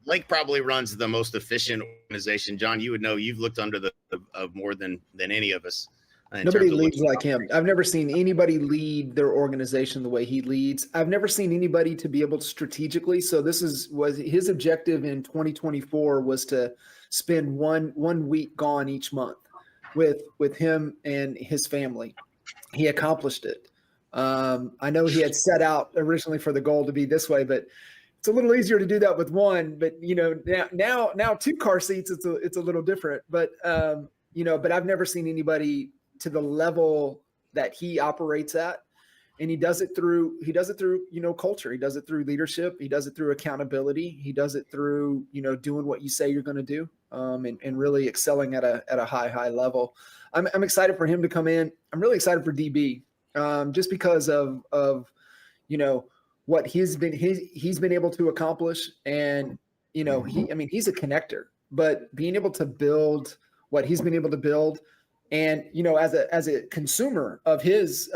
Blake probably runs the most efficient organization. John, you would know, you've looked under the of more than any of us. Nobody leads like him. I've never seen anybody lead their organization the way he leads. I've never seen anybody to be able to strategically. So this was his objective in 2024 was to spend one week gone each month with him and his family. He accomplished it. I know he had set out originally for the goal to be this way, but it's a little easier to do that with one. But now 2 car seats, it's a little different. But but I've never seen anybody to the level that he operates at. And he does it through culture. He does it through leadership. He does it through accountability. He does it through, doing what you say you're going to do, and really excelling at a high level. I'm excited for him to come in. I'm really excited for DB, just because of what he's been able to accomplish. And, he's a connector, but being able to build what he's been able to build, and, as a consumer of his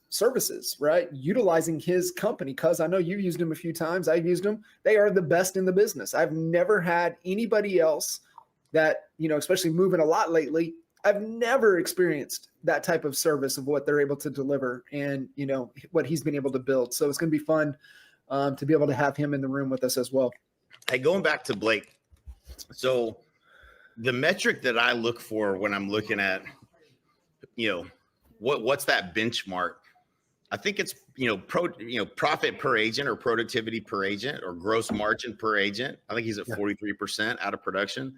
services, right? Utilizing his company, because I know you've used them a few times. I've used them. They are the best in the business. I've never had anybody else that, especially moving a lot lately, I've never experienced that type of service of what they're able to deliver and, what he's been able to build. So it's going to be fun to be able to have him in the room with us as well. Hey, going back to Blake. So the metric that I look for when I'm looking at, what's that benchmark? I think it's, profit per agent or productivity per agent or gross margin per agent. I think he's at 43% out of production.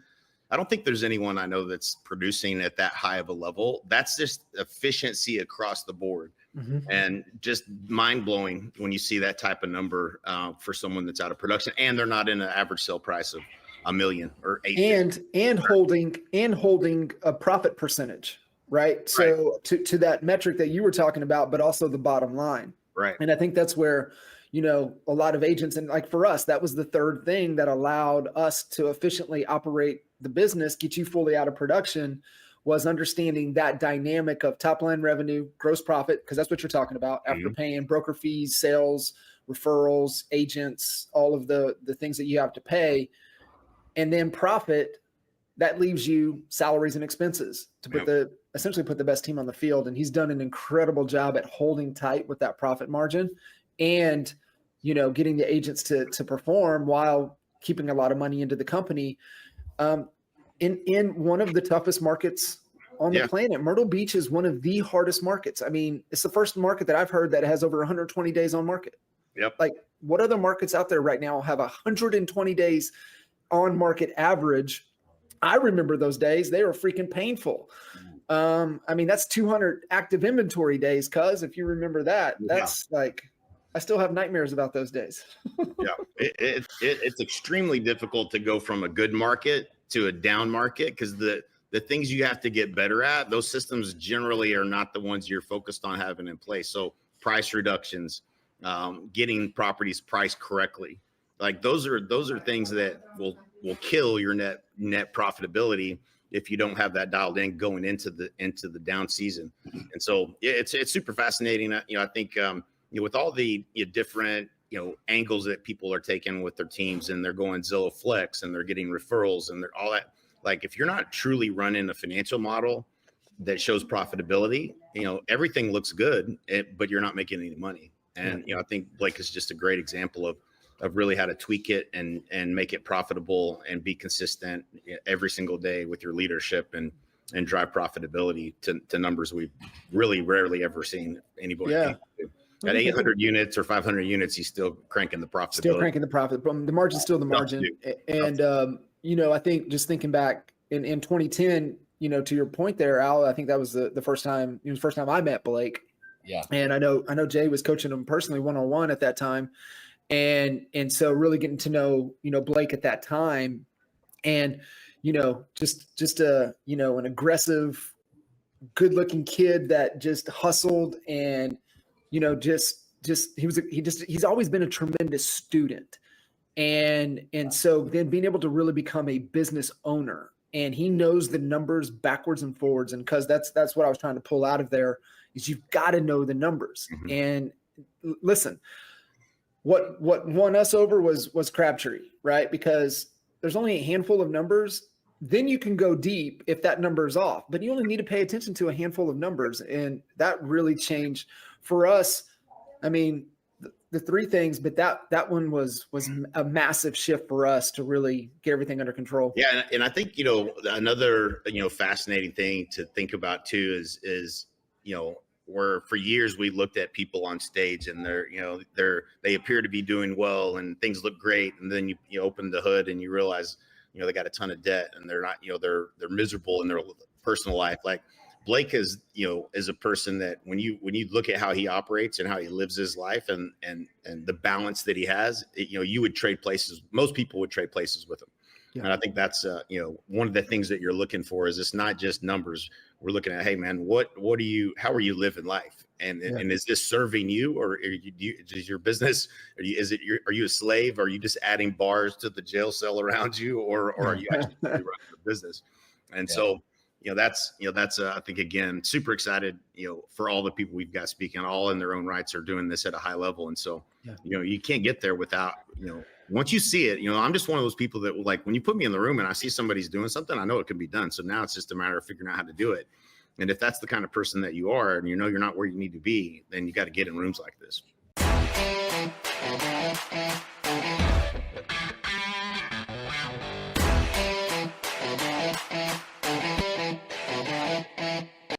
I don't think there's anyone I know that's producing at that high of a level. That's just efficiency across the board. Mm-hmm. And just mind blowing when you see that type of number for someone that's out of production, and they're not in an average sale price of $1 million or $8 and holding a profit percentage. Right. So to that metric that you were talking about, but also the bottom line. Right. And I think that's where, a lot of agents, and like for us, that was the third thing that allowed us to efficiently operate the business, get you fully out of production, was understanding that dynamic of top line revenue, gross profit, because that's what you're talking about after paying broker fees, sales, referrals, agents, all of the things that you have to pay. And then profit, that leaves you salaries and expenses to essentially put the best team on the field. And he's done an incredible job at holding tight with that profit margin and, getting the agents to perform while keeping a lot of money into the company. In one of the toughest markets on the planet, Myrtle Beach is one of the hardest markets. I mean, it's the first market that I've heard that has over 120 days on market. Yep. Like, what other markets out there right now have 120 days on market average? I remember those days. They were freaking painful. That's 200 active inventory days, cuz if you remember that, that's like, I still have nightmares about those days. It's extremely difficult to go from a good market to a down market because the things you have to get better at, those systems generally are not the ones you're focused on having in place. So price reductions, getting properties priced correctly, like those are things that will kill your net profitability if you don't have that dialed in going into the down season. And so it's super fascinating. I think with all the different angles that people are taking with their teams, and they're going Zillow Flex and they're getting referrals and they're all that. Like, if you're not truly running a financial model that shows profitability, everything looks good, but you're not making any money. And I think Blake is just a great example of really how to tweak it and make it profitable and be consistent every single day with your leadership and drive profitability to numbers we've really rarely ever seen anybody do. At 800 units or 500 units, he's still cranking the profitability. Still cranking the profit. The margin's still the margin. And, I think just thinking back in 2010, to your point there, Al, I think that was the first time, it was the first time I met Blake. Yeah. And I know Jay was coaching him personally one-on-one at that time. And so really getting to know, Blake at that time, and, just an aggressive, good looking kid that just hustled and, he's always been a tremendous student. And so then being able to really become a business owner, and he knows the numbers backwards and forwards. And cause that's what I was trying to pull out of there is you've got to know the numbers. Mm-hmm. And listen, what won us over was Crabtree, right? Because there's only a handful of numbers. Then you can go deep if that number is off, but you only need to pay attention to a handful of numbers. And that really changed for us. I mean, the three things, but that one was a massive shift for us to really get everything under control. Yeah. And I think, another, fascinating thing to think about too is, where for years we looked at people on stage and they appear to be doing well and things look great. And then you open the hood and you realize, they got a ton of debt and they're not, they're miserable in their personal life. Like Blake is a person that when you look at how he operates and how he lives his life and the balance that he has, you would trade places. Most people would trade places with him. Yeah. And I think that's, one of the things that you're looking for is it's not just numbers. We're looking at, hey man, how are you living life? And is this serving you, or is your business, are you a slave? Are you just adding bars to the jail cell around you, or are you actually running the business? And so, that's I think, again, super excited, for all the people we've got speaking, all in their own rights are doing this at a high level. And so, you can't get there without, once you see it, I'm just one of those people that, like, when you put me in the room and I see somebody's doing something, I know it can be done. So now it's just a matter of figuring out how to do it. And if that's the kind of person that you are, and you're not where you need to be, then you got to get in rooms like this.